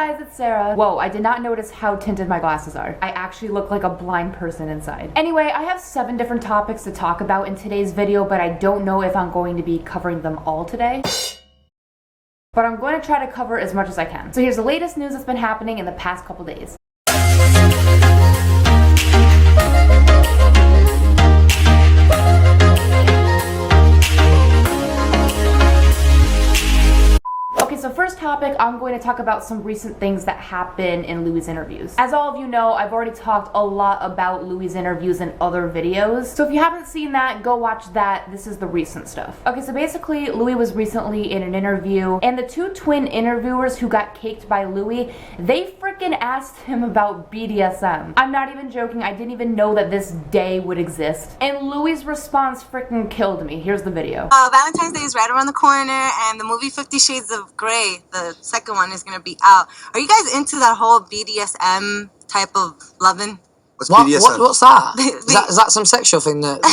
guys, it's Sarah. Whoa, I did not notice how tinted my glasses are. I actually look like a blind person inside. Anyway, I have 7 different topics to talk about in today's video, but I don't know if I'm going to be covering them all today. But I'm going to try to cover as much as I can. So here's the latest news that's been happening in the past couple days. So first topic, I'm going to talk about some recent things that happened in Louis' interviews. As all of you know, I've already talked a lot about Louis' interviews in other videos. So if you haven't seen that, go watch that. This is the recent stuff. Okay, so basically, Louis was recently in an interview, and the 2 twin interviewers who got caked by Louis, they freaking asked him about BDSM. I'm not even joking, I didn't even know that this day would exist. And Louis' response freaking killed me. Here's the video. Valentine's Day is right around the corner, and the movie 50 Shades of Grey, the second one, is going to be out. Are you guys into that whole BDSM type of loving? What's BDSM? What's that? Is that some sexual thing that... I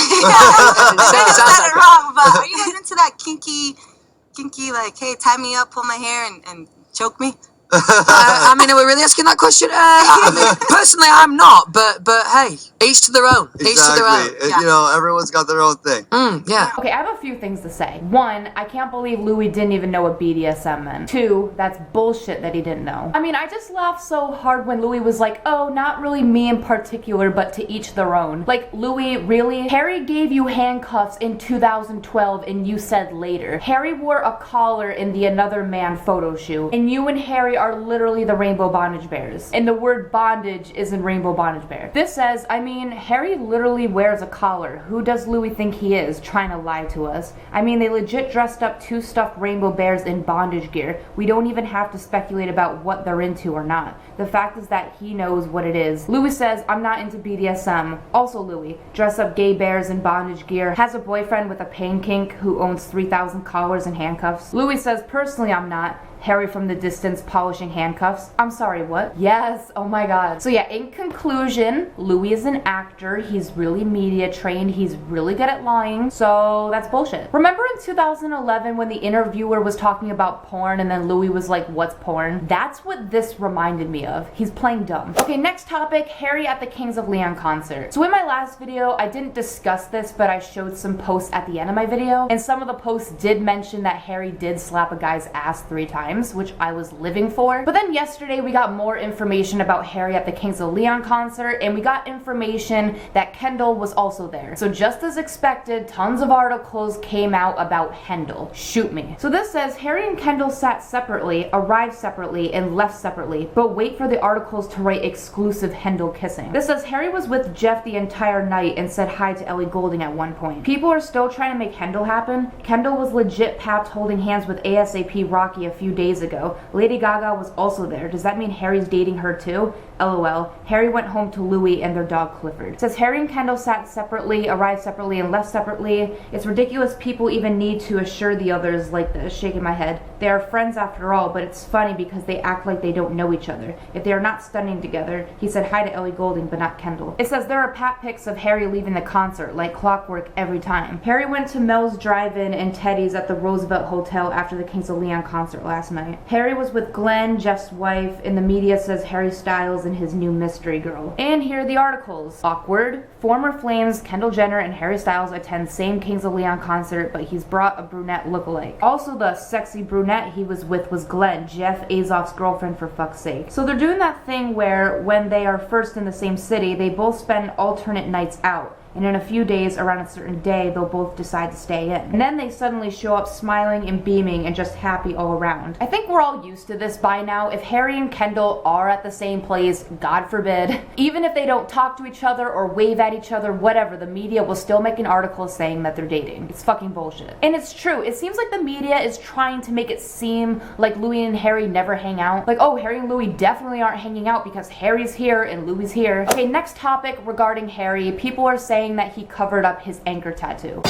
said it wrong, but are you guys into that kinky, like, hey, tie me up, pull my hair, and choke me? I mean, are we really asking that question? I mean, personally, I'm not, but hey, each to their own. Exactly. Each to their own. Yeah. You know, everyone's got their own thing. Yeah. Okay, I have a few things to say. 1, I can't believe Louis didn't even know what BDSM meant. 2, that's bullshit that he didn't know. I mean, I just laughed so hard when Louis was like, oh, not really me in particular, but to each their own. Like, Louis, really? Harry gave you handcuffs in 2012 and you said later. Harry wore a collar in the Another Man photo shoot, and you and Harry are literally the Rainbow Bondage Bears. And the word bondage is in Rainbow Bondage Bear. This says, I mean, Harry literally wears a collar. Who does Louis think he is, trying to lie to us? I mean, they legit dressed up 2 stuffed rainbow bears in bondage gear. We don't even have to speculate about what they're into or not. The fact is that he knows what it is. Louis says, I'm not into BDSM. Also Louis, dress up gay bears in bondage gear, has a boyfriend with a pain kink who owns 3,000 collars and handcuffs. Louis says, personally I'm not. Harry from the distance polishing handcuffs. I'm sorry, what? Yes, oh my god. So yeah, in conclusion, Louis is an actor. He's really media trained. He's really good at lying. So that's bullshit. Remember in 2011 when the interviewer was talking about porn and then Louis was like, what's porn? That's what this reminded me of. He's playing dumb. Okay, next topic, Harry at the Kings of Leon concert. So in my last video, I didn't discuss this, but I showed some posts at the end of my video, and some of the posts did mention that Harry did slap a guy's ass 3 times. Which I was living for. But then yesterday we got more information about Harry at the Kings of Leon concert, and we got information that Kendall was also there. So just as expected, tons of articles came out about Kendall. Shoot me. So this says Harry and Kendall sat separately, arrived separately, and left separately, but wait for the articles to write exclusive Kendall kissing. This says Harry was with Jeff the entire night and said hi to Ellie Goulding at one point. People are still trying to make Kendall happen. Kendall was legit papped holding hands with ASAP Rocky a few days ago. Lady Gaga was also there. Does that mean Harry's dating her too? LOL. Harry went home to Louis and their dog Clifford. It says Harry and Kendall sat separately, arrived separately, and left separately. It's ridiculous people even need to assure the others like this. Shaking my head. They are friends after all, but it's funny because they act like they don't know each other. If they are not stunning together, he said hi to Ellie Goulding, but not Kendall. It says there are pat pics of Harry leaving the concert, like clockwork every time. Harry went to Mel's Drive-In and Teddy's at the Roosevelt Hotel after the Kings of Leon concert last night. Harry was with Glenn, Jeff's wife, and the media says Harry Styles and his new mystery girl. And here are the articles. Awkward. Former Flames, Kendall Jenner and Harry Styles attend same Kings of Leon concert, but he's brought a brunette lookalike. Also the sexy brunette he was with was Glenn, Jeff Azoff's girlfriend for fuck's sake. So they're doing that thing where when they are first in the same city, they both spend alternate nights out. And in a few days, around a certain day, they'll both decide to stay in. And then they suddenly show up smiling and beaming and just happy all around. I think we're all used to this by now. If Harry and Kendall are at the same place, God forbid, even if they don't talk to each other or wave at each other, whatever, the media will still make an article saying that they're dating. It's fucking bullshit. And it's true. It seems like the media is trying to make it seem like Louis and Harry never hang out. Like, oh, Harry and Louis definitely aren't hanging out because Harry's here and Louis here. Okay, next topic regarding Harry. People are saying that he covered up his anchor tattoo.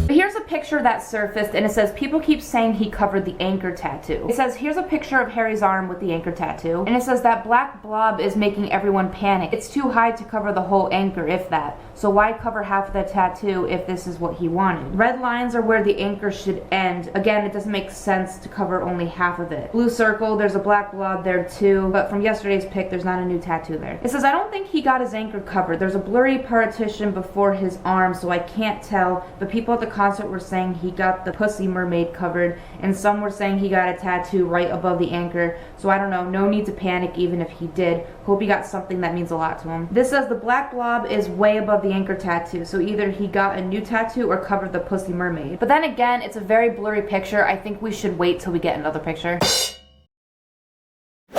Here's a picture that surfaced and it says people keep saying he covered the anchor tattoo. It says here's a picture of Harry's arm with the anchor tattoo, and it says that black blob is making everyone panic. It's too high to cover the whole anchor, if that. so why cover half of the tattoo if this is what he wanted? Red lines are where the anchor should end. Again, it doesn't make sense to cover only half of it. Blue circle, there's a black blob there too, but from yesterday's pic, there's not a new tattoo there. It says, I don't think he got his anchor covered. There's a blurry partition before his arm, so I can't tell, but people at the concert were saying he got the pussy mermaid covered, and some were saying he got a tattoo right above the anchor, so I don't know, no need to panic even if he did. Hope he got something that means a lot to him. This says the black blob is way above the anchor tattoo, so either he got a new tattoo or covered the pussy mermaid. But then again, it's a very blurry picture. I think we should wait till we get another picture.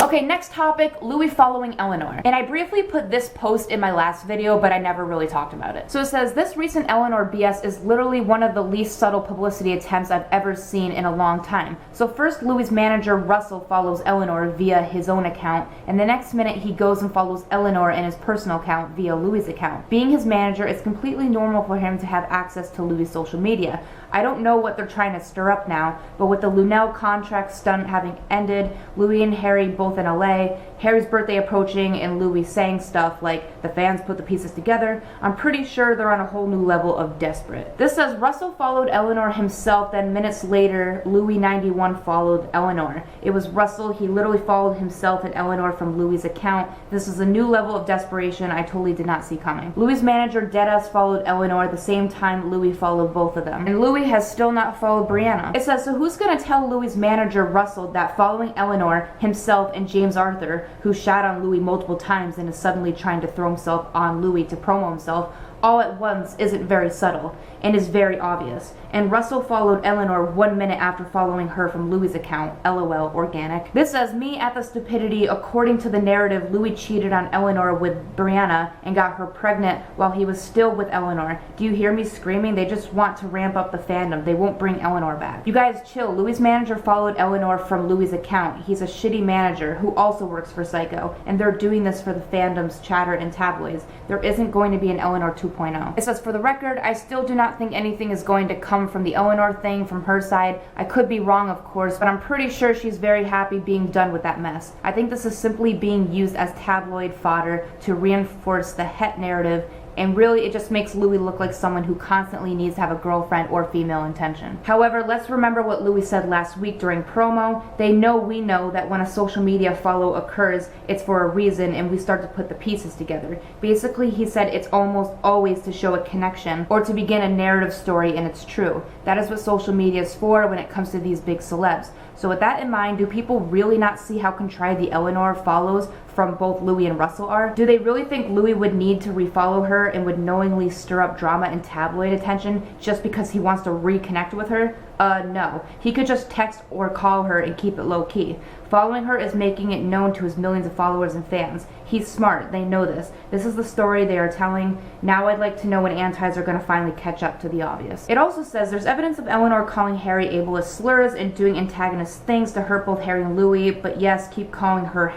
Okay, next topic, Louis following Eleanor. And I briefly put this post in my last video, but I never really talked about it. So it says, this recent Eleanor BS is literally one of the least subtle publicity attempts I've ever seen in a long time. So first, Louis' manager, Russell, follows Eleanor via his own account, and the next minute he goes and follows Eleanor in his personal account via Louis' account. Being his manager, it's completely normal for him to have access to Louis' social media. I don't know what they're trying to stir up now, but with the Lunel contract stunt having ended, Louis and Harry both in LA, Harry's birthday approaching, and Louis saying stuff like the fans put the pieces together, I'm pretty sure they're on a whole new level of desperate. This says Russell followed Eleanor himself, then minutes later, Louis91 followed Eleanor. It was Russell, he literally followed himself and Eleanor from Louis' account. This is a new level of desperation I totally did not see coming. Louis' manager Deadass followed Eleanor at the same time Louis followed both of them. And Louis has still not followed Brianna. It says, so who's gonna tell Louis' manager Russell that following Eleanor, himself, and James Arthur, who shat on Louis multiple times and is suddenly trying to throw himself on Louis to promo himself, all at once isn't very subtle and is very obvious. And Russell followed Eleanor 1 minute after following her from Louis' account, LOL organic. This says, me at the stupidity, according to the narrative, Louis cheated on Eleanor with Brianna and got her pregnant while he was still with Eleanor. Do you hear me screaming? They just want to ramp up the fandom. They won't bring Eleanor back. You guys chill. Louis' manager followed Eleanor from Louis' account. He's a shitty manager who also works for Psycho, and they're doing this for the fandom's chatter and tabloids. There isn't going to be an Eleanor 2.0. It says, for the record, I still do not think anything is going to come from the Eleanor thing from her side. I could be wrong, of course, but I'm pretty sure she's very happy being done with that mess. I think this is simply being used as tabloid fodder to reinforce the het narrative, and really it just makes Louis look like someone who constantly needs to have a girlfriend or female intention. However, let's remember what Louis said last week during promo. They know we know that when a social media follow occurs, it's for a reason and we start to put the pieces together. Basically, he said it's almost always to show a connection or to begin a narrative story, and it's true. That is what social media is for when it comes to these big celebs. So with that in mind, do people really not see how contrived the Eleanor follows from both Louis and Russell are? Do they really think Louis would need to refollow her and would knowingly stir up drama and tabloid attention just because he wants to reconnect with her? No. He could just text or call her and keep it low key. Following her is making it known to his millions of followers and fans. He's smart, they know this. This is the story they are telling. Now I'd like to know when antis are going to finally catch up to the obvious. It also says there's evidence of Eleanor calling Harry ableist slurs and doing antagonist things to hurt both Harry and Louis, but yes, keep calling her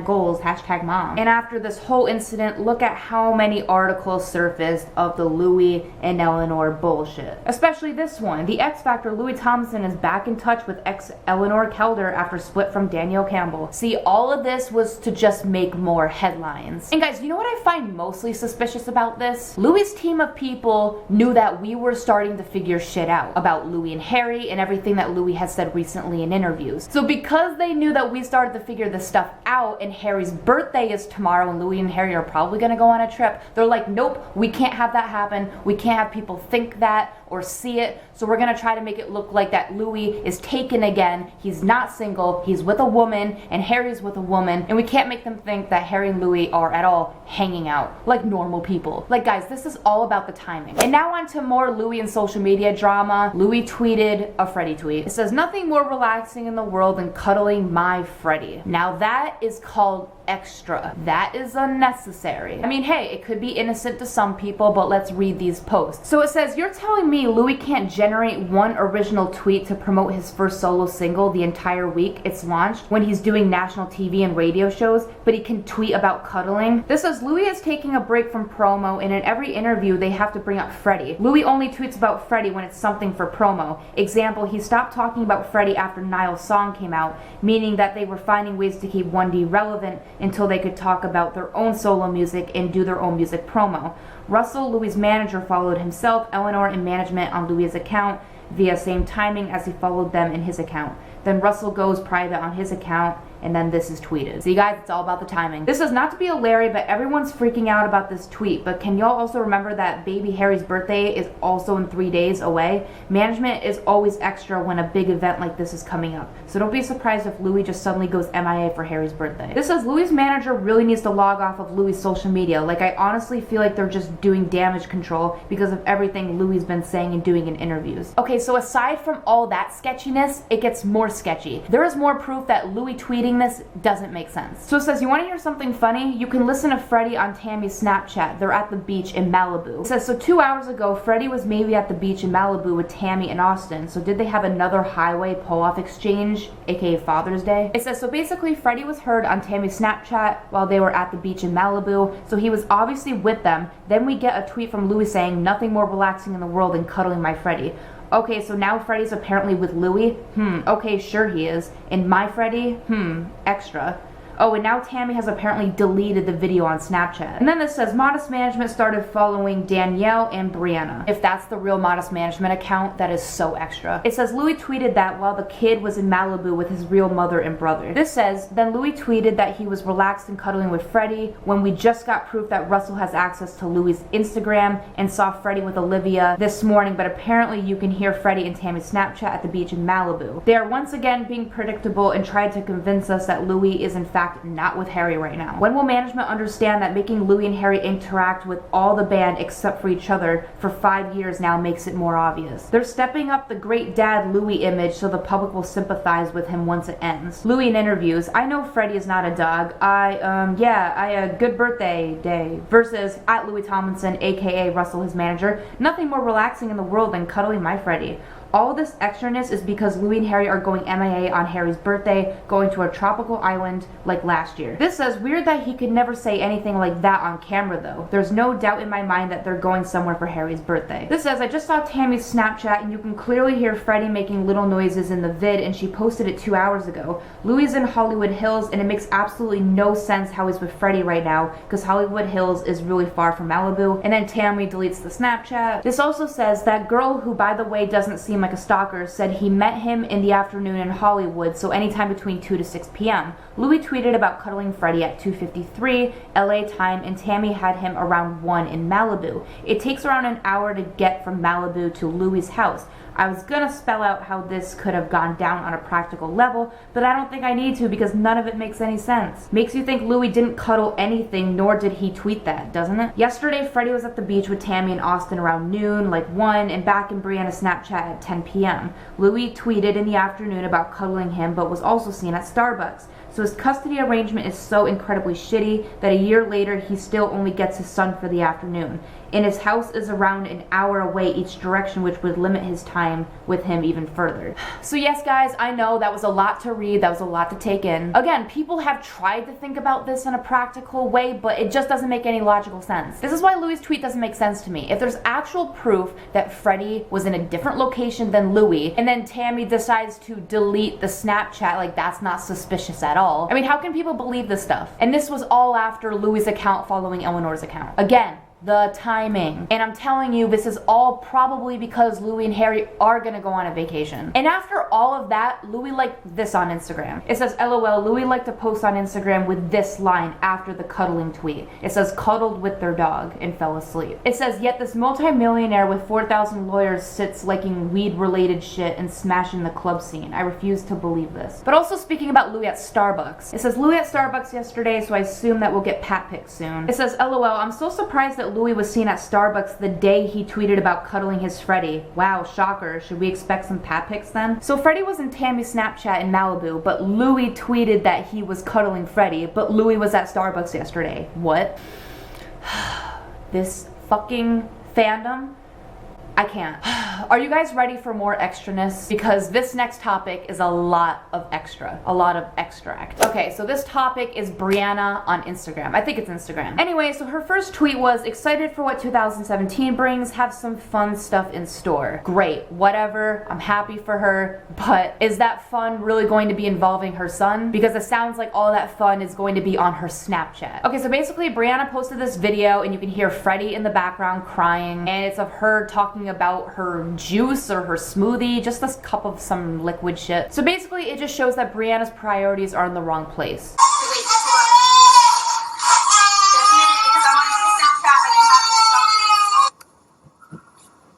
#goals, #mom. And after this whole incident, look at how many articles surfaced of the Louis and Eleanor bullshit. Especially this one. The X Factor Louis Thompson is back in touch with ex-Eleanor Kelder after split from Danielle Campbell. See, all of this was to just make more headlines. And guys, you know what I find mostly suspicious about this? Louis' team of people knew that we were starting to figure shit out about Louis and Harry and everything that Louis has said recently in interviews. So because they knew that we started to figure this stuff out and Harry's birthday is tomorrow and Louis and Harry are probably gonna go on a trip, they're like, nope, we can't have that happen. We can't have people think that or see it. So we're gonna try to make it look like that Louis is taken again. He's not single, he's with a woman, and Harry's with a woman, and we can't make them think that Harry and Louis are at all hanging out like normal people. Like guys, this is all about the timing. And now on to more Louis and social media drama. Louis tweeted a Freddie tweet. It says, nothing more relaxing in the world than cuddling my Freddie. Now that is called extra. That is unnecessary. I mean, hey, it could be innocent to some people, but let's read these posts. So it says, you're telling me Louis can't generate one original tweet to promote his first solo single the entire week it's launched when he's doing national TV and radio shows, but he can tweet about cuddling? This says, Louis is taking a break from promo, and in every interview they have to bring up Freddie. Louis only tweets about Freddie when it's something for promo. Example, he stopped talking about Freddie after Niall's song came out, meaning that they were finding ways to keep 1D relevant until they could talk about their own solo music and do their own music promo. Russell, Louis' manager, followed himself, Eleanor, and management on Louis' account via same timing as he followed them in his account. Then Russell goes private on his account, and then this is tweeted. So you guys, it's all about the timing. This is not to be a Larry, but everyone's freaking out about this tweet. But can y'all also remember that baby Harry's birthday is also in 3 days away? Management is always extra when a big event like this is coming up. So don't be surprised if Louis just suddenly goes MIA for Harry's birthday. This says Louis' manager really needs to log off of Louis' social media. Like, I honestly feel like they're just doing damage control because of everything Louis' been saying and doing in interviews. Okay, so aside from all that sketchiness, it gets more sketchy. There is more proof that Louis tweeting this doesn't make sense. So it says, you want to hear something funny? You can listen to Freddie on Tammy's Snapchat. They're at the beach in Malibu. It says, so 2 hours ago, Freddie was maybe at the beach in Malibu with Tammy and Austin. So did they have another highway pull-off exchange, aka Father's Day? It says, so basically Freddie was heard on Tammy's Snapchat while they were at the beach in Malibu. So he was obviously with them. Then we get a tweet from Louis saying, nothing more relaxing in the world than cuddling my Freddie. Okay, so now Freddie's apparently with Louis? Okay, sure he is. And my Freddie? Extra. Oh, and now Tammy has apparently deleted the video on Snapchat. And then this says, Modest Management started following Danielle and Brianna. If that's the real Modest Management account, that is so extra. It says, Louis tweeted that while the kid was in Malibu with his real mother and brother. This says, then Louis tweeted that he was relaxed and cuddling with Freddie when we just got proof that Russell has access to Louis' Instagram and saw Freddie with Olivia this morning, but apparently you can hear Freddie and Tammy's Snapchat at the beach in Malibu. They are once again being predictable and tried to convince us that Louis is in fact not with Harry right now. When will management understand that making Louis and Harry interact with all the band except for each other for 5 years now makes it more obvious? They're stepping up the great dad Louis image so the public will sympathize with him once it ends. Louis in interviews, I know Freddie is not a dog. Good birthday day. Versus at Louis Tomlinson, aka Russell, his manager, nothing more relaxing in the world than cuddling my Freddie. All this extraness is because Louis and Harry are going MIA on Harry's birthday, going to a tropical island like last year. This says, weird that he could never say anything like that on camera though. There's no doubt in my mind that they're going somewhere for Harry's birthday. This says, I just saw Tammy's Snapchat and you can clearly hear Freddie making little noises in the vid and she posted it 2 hours ago. Louis is in Hollywood Hills and it makes absolutely no sense how he's with Freddie right now because Hollywood Hills is really far from Malibu. And then Tammy deletes the Snapchat. This also says, that girl who by the way doesn't seem like a stalker said he met him in the afternoon in Hollywood, so anytime between 2 to 6 p.m. Louis tweeted about cuddling Freddie at 2:53 LA time and Tammy had him around 1 in Malibu. It takes around an hour to get from Malibu to Louis' house. I was gonna spell out how this could have gone down on a practical level, but I don't think I need to because none of it makes any sense. Makes you think Louis didn't cuddle anything, nor did he tweet that, doesn't it? Yesterday, Freddie was at the beach with Tammy and Austin around noon, like 1, and back in Brianna's Snapchat at 10 p.m. Louis tweeted in the afternoon about cuddling him, but was also seen at Starbucks. So his custody arrangement is so incredibly shitty that a year later he still only gets his son for the afternoon. And his house is around an hour away each direction, which would limit his time with him even further. So yes guys, I know that was a lot to read, that was a lot to take in. Again, people have tried to think about this in a practical way, but it just doesn't make any logical sense. This is why Louis' tweet doesn't make sense to me. If there's actual proof that Freddie was in a different location than Louis, and then Tammy decides to delete the Snapchat, like that's not suspicious at all. I mean, how can people believe this stuff? And this was all after Louis' account following Eleanor's account. Again, the timing. And I'm telling you, this is all probably because Louis and Harry are gonna go on a vacation. And after all of that, Louis liked this on Instagram. It says, LOL, Louis liked to post on Instagram with this line after the cuddling tweet. It says, cuddled with their dog and fell asleep. It says, yet this multi-millionaire with 4,000 lawyers sits liking weed-related shit and smashing the club scene. I refuse to believe this. But also speaking about Louis at Starbucks. It says, Louis at Starbucks yesterday, so I assume that we'll get pat pics soon. It says, LOL, I'm so surprised that Louis was seen at Starbucks the day he tweeted about cuddling his Freddie. Wow, shocker. Should we expect some pat pics then? So Freddie was in Tammy's Snapchat in Malibu, but Louis tweeted that he was cuddling Freddie, but Louis was at Starbucks yesterday. What? This fucking fandom I can't. Are you guys ready for more extraness? Because this next topic is a lot of extra. A lot of extract. Okay, so this topic is Brianna on Instagram. I think it's Instagram. Anyway, so her first tweet was, excited for what 2017 brings, have some fun stuff in store. Great, whatever, I'm happy for her, but is that fun really going to be involving her son? Because it sounds like all that fun is going to be on her Snapchat. Okay, so basically Brianna posted this video and you can hear Freddie in the background crying, and it's of her talking about her juice or her smoothie, just this cup of some liquid shit. So basically it just shows that Brianna's priorities are in the wrong place.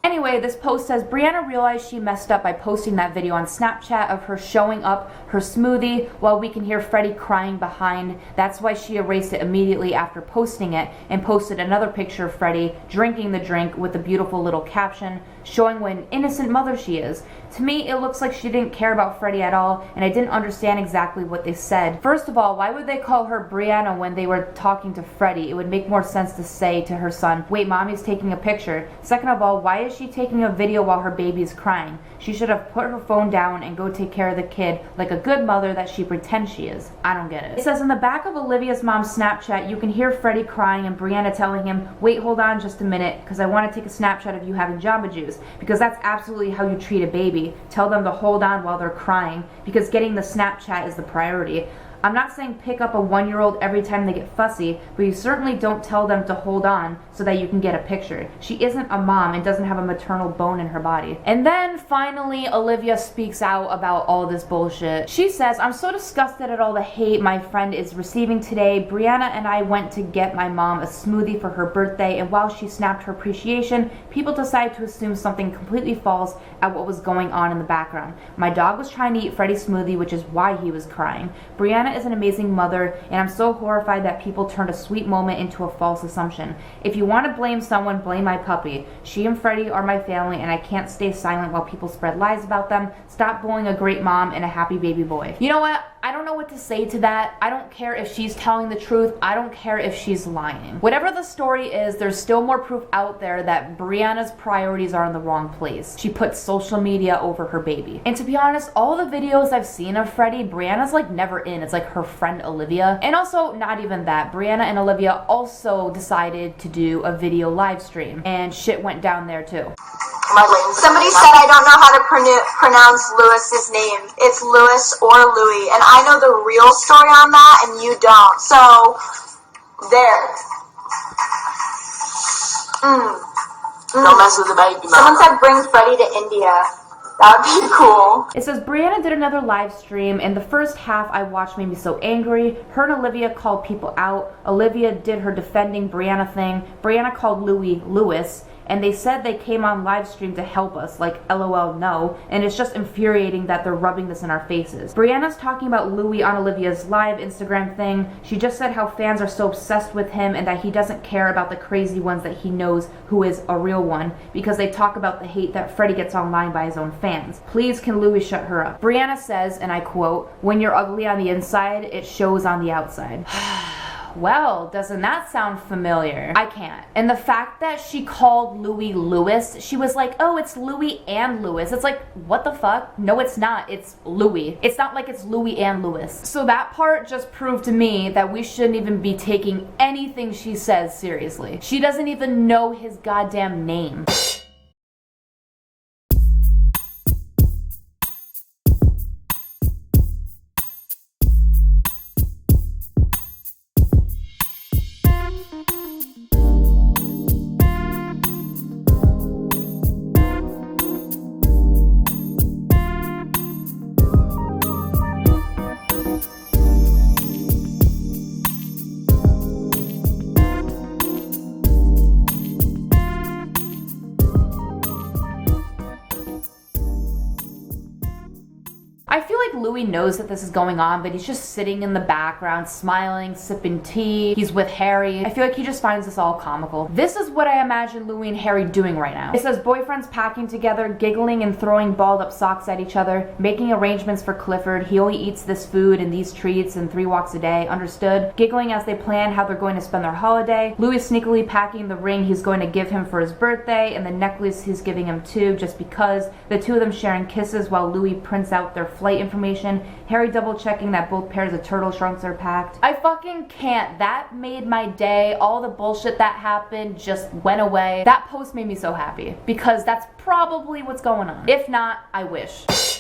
Anyway, this post says, Brianna realized she messed up by posting that video on Snapchat of her showing up her smoothie while we can hear Freddie crying behind. That's why she erased it immediately after posting it and posted another picture of Freddie drinking the drink with a beautiful little caption showing what an innocent mother she is. To me, it looks like she didn't care about Freddie at all, and I didn't understand exactly what they said. First of all, why would they call her Brianna when they were talking to Freddie? It would make more sense to say to her son, wait, mommy's taking a picture. Second of all, why is she taking a video while her baby is crying? She should have put her phone down and go take care of the kid like a good mother that she pretends she is. I don't get it. It says in the back of Olivia's mom's Snapchat, you can hear Freddie crying and Brianna telling him, wait, hold on just a minute, because I want to take a snapshot of you having Jamba Juice, because that's absolutely how you treat a baby. Tell them to hold on while they're crying, because getting the Snapchat is the priority. I'm not saying pick up a 1-year-old every time they get fussy, but you certainly don't tell them to hold on so that you can get a picture. She isn't a mom and doesn't have a maternal bone in her body. And then finally, Olivia speaks out about all this bullshit. She says, I'm so disgusted at all the hate my friend is receiving today. Brianna and I went to get my mom a smoothie for her birthday, and while she snapped her appreciation, people decided to assume something completely false at what was going on in the background. My dog was trying to eat Freddie's smoothie, which is why he was crying. Brianna is an amazing mother, and I'm so horrified that people turned a sweet moment into a false assumption. If you want to blame someone, blame my puppy. She and Freddie are my family, and I can't stay silent while people spread lies about them. Stop bullying a great mom and a happy baby boy. You know what? I don't know what to say to that. I don't care if she's telling the truth. I don't care if she's lying. Whatever the story is, there's still more proof out there that Brianna's priorities are in the wrong place. She puts social media over her baby. And to be honest, all the videos I've seen of Freddie, Brianna's like never in. It's like her friend Olivia. And also, not even that, Brianna and Olivia also decided to do a video live stream, and shit went down there too. Somebody said I don't know how to pronounce Lewis's name. It's Lewis or Louis, and I know the real story on that, and you don't. So, there. Don't mess with the baby, man. Someone said bring Freddie to India. That would be cool. It says Brianna did another live stream, and the first half I watched made me so angry. Her and Olivia called people out. Olivia did her defending Brianna thing. Brianna called Louis Lewis, and they said they came on live stream to help us, like LOL no, and it's just infuriating that they're rubbing this in our faces. Brianna's talking about Louis on Olivia's live Instagram thing. She just said how fans are so obsessed with him and that he doesn't care about the crazy ones that he knows who is a real one, because they talk about the hate that Freddie gets online by his own fans. Please can Louis shut her up. Brianna says, and I quote, when you're ugly on the inside, it shows on the outside. Well, doesn't that sound familiar? I can't. And the fact that she called Louis Lewis, she was like, oh, it's Louis and Lewis. It's like, what the fuck? No, it's not. It's Louis. It's not like it's Louis and Lewis. So that part just proved to me that we shouldn't even be taking anything she says seriously. She doesn't even know his goddamn name. I feel like Louis knows that this is going on, but he's just sitting in the background, smiling, sipping tea. He's with Harry. I feel like he just finds this all comical. This is what I imagine Louis and Harry doing right now. It says boyfriends packing together, giggling and throwing balled up socks at each other, making arrangements for Clifford. He only eats this food and these treats and 3 walks a day. Understood. Giggling as they plan how they're going to spend their holiday. Louis sneakily packing the ring he's going to give him for his birthday and the necklace he's giving him too, just because. The two of them sharing kisses while Louis prints out their flight information. Harry double checking that both pairs of turtle trunks are packed. I fucking can't. That made my day. All the bullshit that happened just went away. That post made me so happy because that's probably what's going on. If not, I wish.